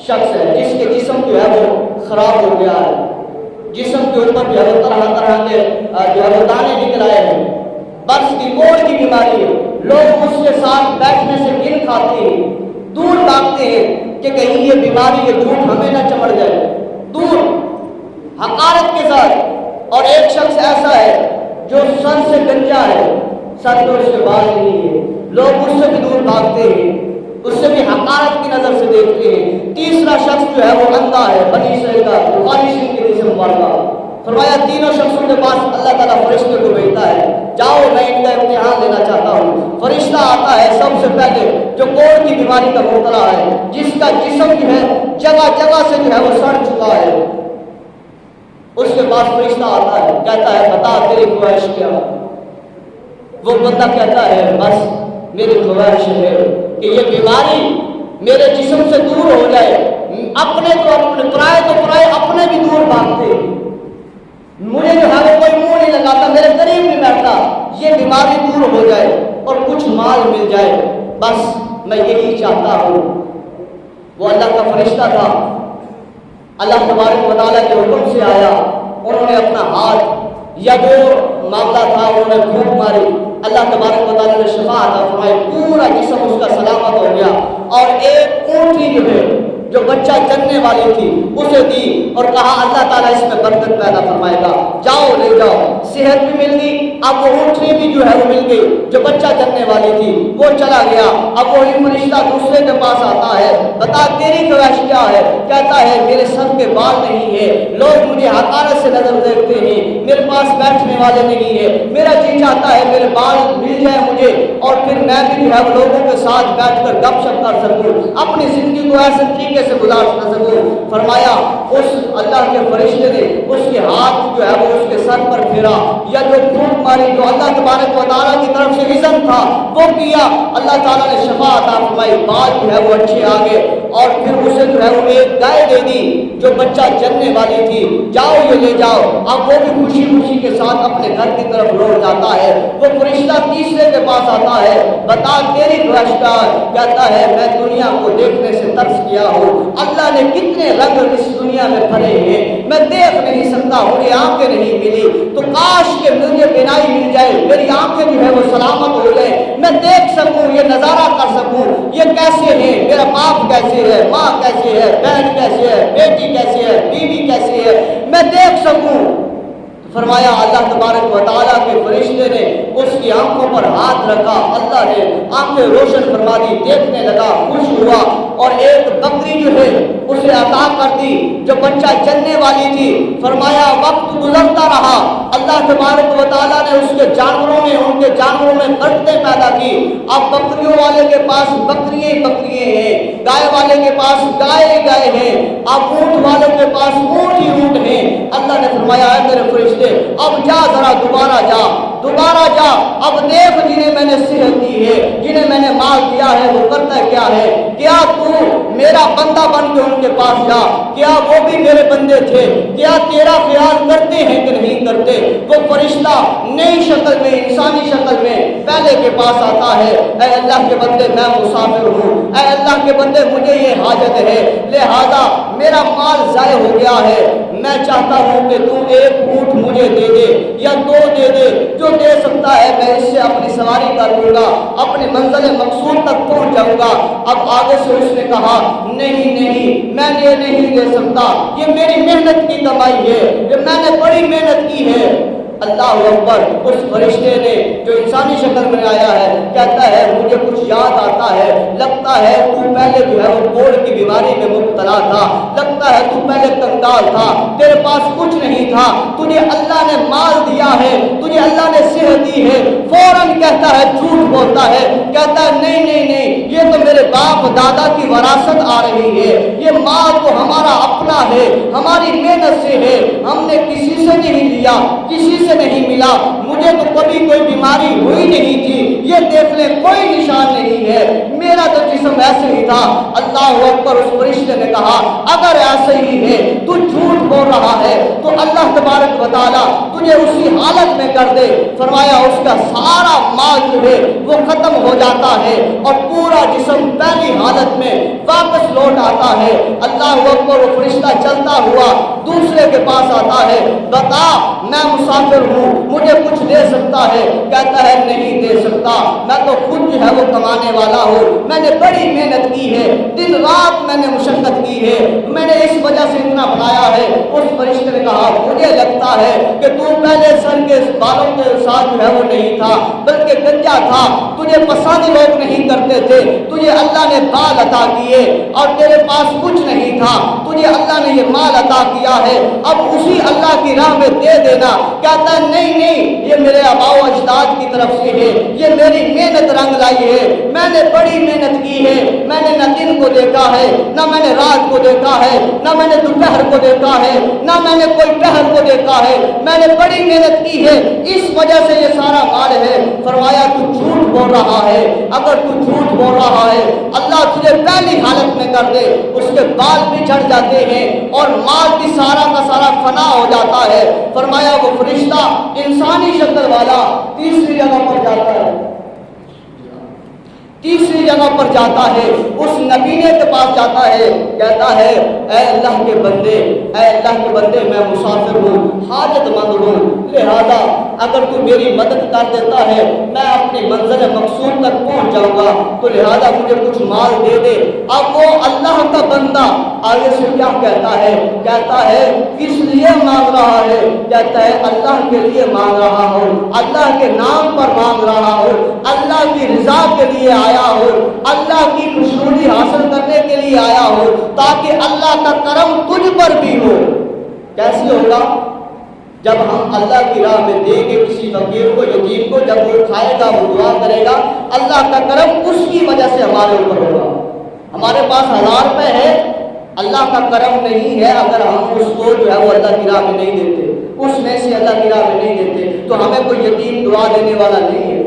شخص ہے، جس کے جسم جو ہے وہ خراب ہو گیا ہے، جسم کے اوپر جو ہے وہ طرح طرح کے جو ہے وہ دانے نکل آئے ہیں، برس کی کوڑ کی بیماری ہے۔ لوگ اس کے ساتھ بیٹھنے سے گن کھاتے ہیں، دور بھاگتے ہیں کہ کہیں یہ بیماری یہ جھوٹ ہمیں نہ چمڑ جائے، دور حقارت کے ساتھ۔ اور ایک شخص ایسا ہے جو سر سے گنجا ہے، سر پہ اس کے بال نہیں ہے، لوگ اس سے بھی دور بھاگتے ہیں، اس سے بھی حقارت کی نظر سے دیکھتے ہیں۔ تیسرا شخص جو ہے وہ اندھا ہے، بنی اسرائیل کا، بخاری شریف کی حدیث مبارکہ۔ فرمایا تینوں شخصوں کے پاس اللہ تعالیٰ فرشتے کو بھیجتا ہے، جاؤ میں ان کا امتحان لینا چاہتا ہوں۔ فرشتہ آتا ہے سب سے پہلے جو کوڑ کی بیماری کا مبتلا ہے، جس کا جسم جو ہے جگہ جگہ سے جو ہے وہ سڑ چکا ہے، اس کے پاس فرشتہ آتا ہے، کہتا ہے بتا تیری خواہش کیا؟ وہ بندہ کہتا ہے بس میری خواہش ہے کہ یہ بیماری میرے جسم سے دور ہو جائے، اپنے تو اپنے، پرائے تو پرائے، اپنے بھی دور بھاگتے، مجھے جو ہے وہ کوئی منہ نہیں لگاتا، میرے قریب نہیں بیٹھتا، یہ بیماری دور ہو جائے اور کچھ مال مل جائے، بس میں یہی چاہتا ہوں۔ وہ اللہ کا فرشتہ تھا، اللہ تبارک و تعالیٰ کے حکم سے آیا، انہوں نے اپنا ہاتھ یا جو معاملہ تھا انہوں نے پھونک ماری، اللہ تبارک و تعالیٰ نے شفا عطا فرمائی، پورا جسم اس کا سلامت ہو گیا۔ اور ایک اونٹی جو ہے جو بچہ جننے والی تھی اسے دی اور کہا اللہ تعالیٰ اس میں برکت پیدا فرمائے گا، جاؤ لے جاؤ، صحت بھی مل گئی۔ اب وہ اونٹنی بھی جو ہے وہ مل گئی جو بچہ جننے والی تھی، وہ چلا گیا۔ اب وہی فرشتہ دوسرے کے پاس آتا ہے، بتا تیری خواہش کیا ہے؟ کہتا ہے میرے سر کے بال نہیں ہے، لوگ مجھے حقارت سے نظر دیکھتے ہیں، میرے پاس بیٹھنے والے نہیں ہے، میرا جی چاہتا ہے میرے بال مل جائے مجھے اور پھر میں بھی جو ہے وہ لوگوں کے ساتھ بیٹھ کر گپ شپ کر سکوں، اپنی زندگی کو ایسے طریقے سے گزار سکوں۔ فرمایا اس اللہ کے فرشتے نے اس کے ہاتھ جو ہے وہ اس کے سر پر پھیرا، یا جو پھونک ماری جو اللہ تبارک و تعالیٰ کی طرف سے اذن تھا وہ کیا، اللہ تعالیٰ نے شفا عطا فرمائی، بال جو ہے وہ اچھے آ گئے۔ اور پھر اسے جو ہے وہ ایک گائے دے دی جو بچہ جننے والی تھی، جاؤ یہ لے جاؤ۔ اب وہ بھی خوشی خوشی کے ساتھ اپنے گھر کی طرف لوٹ جاتا ہے۔ وہ فرشتہ تیسرے کے پاس آتا ہے، بتا تیری خواہش کیا؟ کہتا ہے میں دنیا کو دیکھنے سے ترس گیا ہوں، اللہ نے کتنے رنگ اس دنیا میں بھرے ہیں، میں دیکھ نہیں سکتا، مجھے آنکھیں نہیں ملی، تو کاش کہ مجھے بینائی مل جائے، میری آنکھیں جو ہے وہ سلامت ہو جائے، میں دیکھ سکوں، یہ نظارہ کر سکوں، یہ کیسے ہیں، میرا باپ کیسے ہے، ماں کیسے ہے، بہن کیسے ہے، بیٹی کیسے ہے، بیوی کیسے ہے، میں دیکھ سکوں۔ فرمایا اللہ تبارک و تعالیٰ کے فرشتے نے اس کی آنکھوں پر ہاتھ رکھا، اللہ نے آنکھیں روشن فرما دی، دیکھنے لگا، خوش ہوا، اور ایک بکری جو ہے اسے عطا کر دی جو بچہ جننے والی تھی۔ فرمایا وقت گزرتا رہا، اللہ تبارک و تعالیٰ نے اس کے جانوروں میں، ان کے جانوروں میں برکتیں پیدا کی۔ اب بکریوں والے کے پاس بکریاں بکریاں ہیں، گائے والے کے پاس گائے گائے ہیں، اب اونٹ والے کے پاس اونٹ ہی اونٹ ہیں۔ اللہ نے فرمایا اے میرے فرشتے اب جا، ذرا دوبارہ جا، دوبارہ جا، اب دیکھ جنہیں میں نے صحت دی ہے، جنہیں میں نے مال دیا ہے وہ کرتا کیا ہے، کیا تو میرا بندہ بن کے ان کے پاس جا، کیا وہ بھی میرے بندے تھے، کیا تیرا خیال کرتے ہیں کہ نہیں کرتے۔ وہ فرشتہ نئی شکل میں، انسانی شکل میں پہلے کے پاس آتا ہے، اے اللہ کے بندے میں مسافر ہوں، اے اللہ کے بندے مجھے یہ حاجت ہے، لہذا میرا مال ضائع ہو گیا ہے، میں چاہتا ہوں کہ تو ایک اونٹ مجھے دے دے یا دو دے دے، جو دے سکتا ہے میں اس سے اپنی سواری کر لوں گا، اپنی منزل مقصود تک پہنچ جاؤں گا۔ اب آگے سے اس نے کہا نہیں نہیں، میں یہ نہیں دے سکتا، یہ میری محنت کی کمائی ہے، یہ میں نے بڑی محنت کی ہے۔ اللہ اکبر! اس فرشتے نے جو انسانی شکل میں آیا ہے کہتا ہے مجھے کچھ یاد آتا ہے، لگتا ہے تو پہلے جو ہے وہ کوڑ کی بیماری میں مبتلا تھا، لگتا ہے تو پہلے کنگال تھا، تیرے پاس کچھ نہیں تھا، تجھے اللہ نے مال دیا ہے، تجھے اللہ نے صحت دی ہے۔ فوراً کہتا ہے، جھوٹ بولتا ہے، کہتا ہے نہیں نہیں نہیں، یہ تو میرے باپ دادا کی وراثت آ رہی ہے، یہ مال تو ہمارا اپنا ہے، ہماری محنت سے ہے، ہم نے کسی سے نہیں لیا، کسی سے نہیں ملا، مجھے تو کبھی کوئی بیماری ہوئی نہیں تھی، یہ دیکھ لیں کوئی نشان نہیں ہے، میرا تو جسم ایسے ہی تھا۔ اللہ اکبر! اس فرشتے نے کہا اگر ایسے ہی ہے تو جھوٹ بول رہا ہے تو اللہ تبارک و تعالیٰ تجھے اسی حالت میں کر دے۔ فرمایا اس کا سارا مال جو ہے وہ ختم ہو جاتا ہے اور پورا جسم پہلی حالت میں واپس لوٹ آتا ہے۔ اللہ اکبر! وہ فرشتہ چلتا ہوا دوسرے کے پاس آتا ہے، بتا میں مسافر ہوں، مجھے کچھ دے سکتا ہے؟ کہتا ہے نہیں دے سکتا، میں تو خود جو ہے وہ کمانے والا ہوں، میں نے بڑی محنت کی ہے، دن رات میں نے مشقت کی ہے، میں نے اس وجہ سے اتنا بنایا ہے۔ اس فرشتے نے کہا مجھے لگتا ہے کہ تو پہلے سر کے بالوں کے ساتھ جو ہے وہ نہیں تھا بلکہ گنجا تھا، تجھے پسند لوگ نہیں کرتے تھے، تجھے اللہ نے بال عطا کیے اور تیرے پاس کچھ نہیں تھا، تجھے اللہ نے یہ مال عطا کیا ہے، اب اسی اللہ کی راہ میں دے دینا۔ کہتا ہے نہیں نہیں، یہ میرے آباء و اجداد کی طرف سے ہے، یہ میری محنت رنگ لائی ہے، میں نے بڑی محنت کی ہے، میں نے نہ دن کو دیکھا ہے، نہ میں نے رات کو دیکھا ہے، نہ میں نے دوپہر کو دیکھا ہے، نہ میں نے کوئی پہر کو دیکھا ہے، میں نے بڑی محنت کی ہے، اس وجہ سے یہ سارا مال ہے۔ فرمایا تو جھوٹ بول رہا ہے، اگر تو جھوٹ بول رہا ہے اللہ تجھے پہلی حالت میں کر دے، اس کے بال بھی جھڑ جاتے ہیں اور مال بھی سارا کا سارا فنا ہو جاتا ہے۔ فرمایا وہ فرشتہ انسانی شکل والا تیسری جگہ پر جاتا ہے، تیسری جگہ پر جاتا ہے، اس نبینے کے پاس جاتا ہے، کہتا ہے اے اللہ کے بندے، اے اللہ کے بندے میں مسافر ہوں، حاجت مند ہوں، لہذا اگر تو میری مدد کر دیتا ہے میں اپنی منزل مقصود تک پہنچ جاؤں گا، تو لہذا مجھے کچھ مال دے دے۔ اب وہ اللہ کا بندہ آگے سے کیا کہتا ہے کس لیے مانگ رہا ہے؟ کہتا ہے اللہ کے لیے مانگ رہا ہوں، اللہ کے نام پر مانگ رہا ہوں، اللہ کی رضا کے لیے آیا ہو، اللہ کی خوشنودی حاصل کرنے کے لیے آیا ہو، تاکہ اللہ کا کرم تجھ پر بھی ہو۔ کیسے ہوگا؟ جب ہم اللہ کی راہ میں دیں گے کسی فقیر کو، یتیم کو، جب وہ کھائے گا وہ دعا کرے گا، اللہ کا کرم اس کی وجہ سے ہمارے اوپر ہوگا۔ ہمارے پاس 1000 روپے ہے، اللہ کا کرم نہیں ہے اگر ہم اس کو جو ہے وہ اللہ کی راہ میں نہیں دیتے، اس میں سے اللہ کی راہ میں نہیں دیتے تو ہمیں کوئی یتیم دعا دینے والا نہیں ہے۔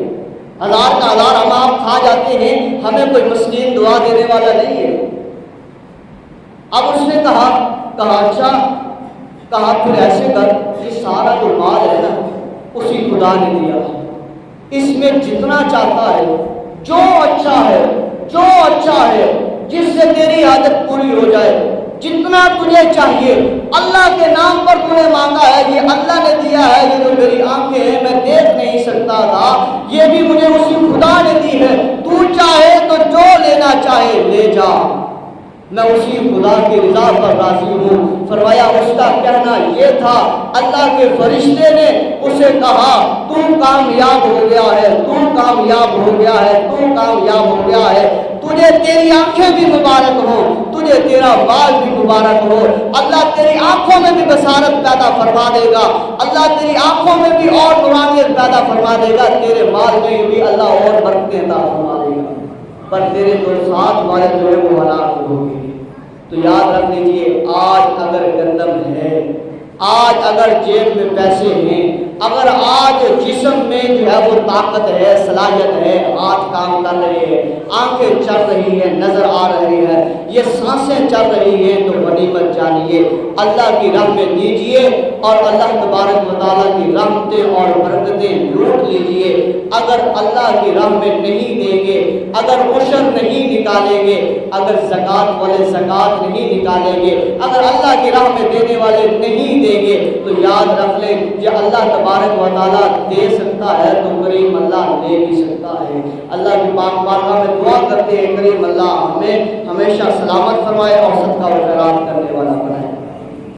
1000 کا 1000 ہم آپ کھا جاتے ہیں، ہمیں کوئی مسکین دعا دینے والا نہیں ہے۔ اب اس نے کہا اچھا، کہا پھر ایسے کر، یہ سارا جو مال ہے نا اسی خدا نے دیا، اس میں جتنا چاہتا ہے، جو اچھا ہے جس سے تیری عادت پوری ہو جائے، جتنا تجھے چاہیے اللہ کے نام پر تو نے مانگا ہے، یہ اللہ نے دیا ہے، یہ جو میری آنکھیں ہیں میں دیکھ نہیں سکتا تھا، یہ بھی مجھے اسی خدا نے دی ہے، تو چاہے تو جو لینا چاہے لے جا، میں اسی خدا کی رضا پر راضی ہوں۔ فرمایا اس کا کہنا یہ تھا، اللہ کے فرشتے نے اسے کہا تو کامیاب ہو گیا ہے، تو کامیاب ہو گیا ہے، تو کامیاب ہو گیا ہے، تجھے تیری آنکھیں بھی مبارک ہو، تجھے تیرا بال بھی مبارک ہو، اللہ تیری آنکھوں میں بھی بصارت پیدا فرما دے گا، اللہ تیری آنکھوں میں بھی اور نورانیت پیدا فرما دے گا، تیرے مال میں بھی اللہ اور برکتیں عطا فرما دے گا، پر تیرے جو ساتھ والے جو ہے وہ ہلاک ہوگی۔ تو یاد رکھ لیجیے، آج اگر گندم ہے، آج اگر جیب میں پیسے ہیں، اگر آج جسم میں جو ہے وہ طاقت ہے، صلاحیت ہے، ہاتھ کام کر رہے ہیں، آنکھیں چل رہی ہیں، نظر آ رہی ہے، یہ سانسیں چل رہی ہیں، تو غنیمت جانیے، اللہ کی راہ میں دیجیے اور اللہ تبارک و تعالیٰ کی رحمتیں اور برکتیں لوٹ لیجیے۔ اگر اللہ کی راہ میں نہیں دیں گے، اگر عشر نہیں نکالیں گے، اگر زکوٰۃ والے زکوٰۃ نہیں نکالیں گے، اگر اللہ کی راہ میں دینے والے نہیں دیں گے، تو یاد رکھ لیں کہ اللہ تبارک و تعالیٰ دے سکتا ہے تو کریم اللہ دے بھی سکتا ہے۔ اللہ کی پاک بارگاہ میں دعا کرتے ہیں کریم اللہ ہمیں ہمیشہ سلامت فرمائے اور صدقہ و خیرات کرنے والا بنائے۔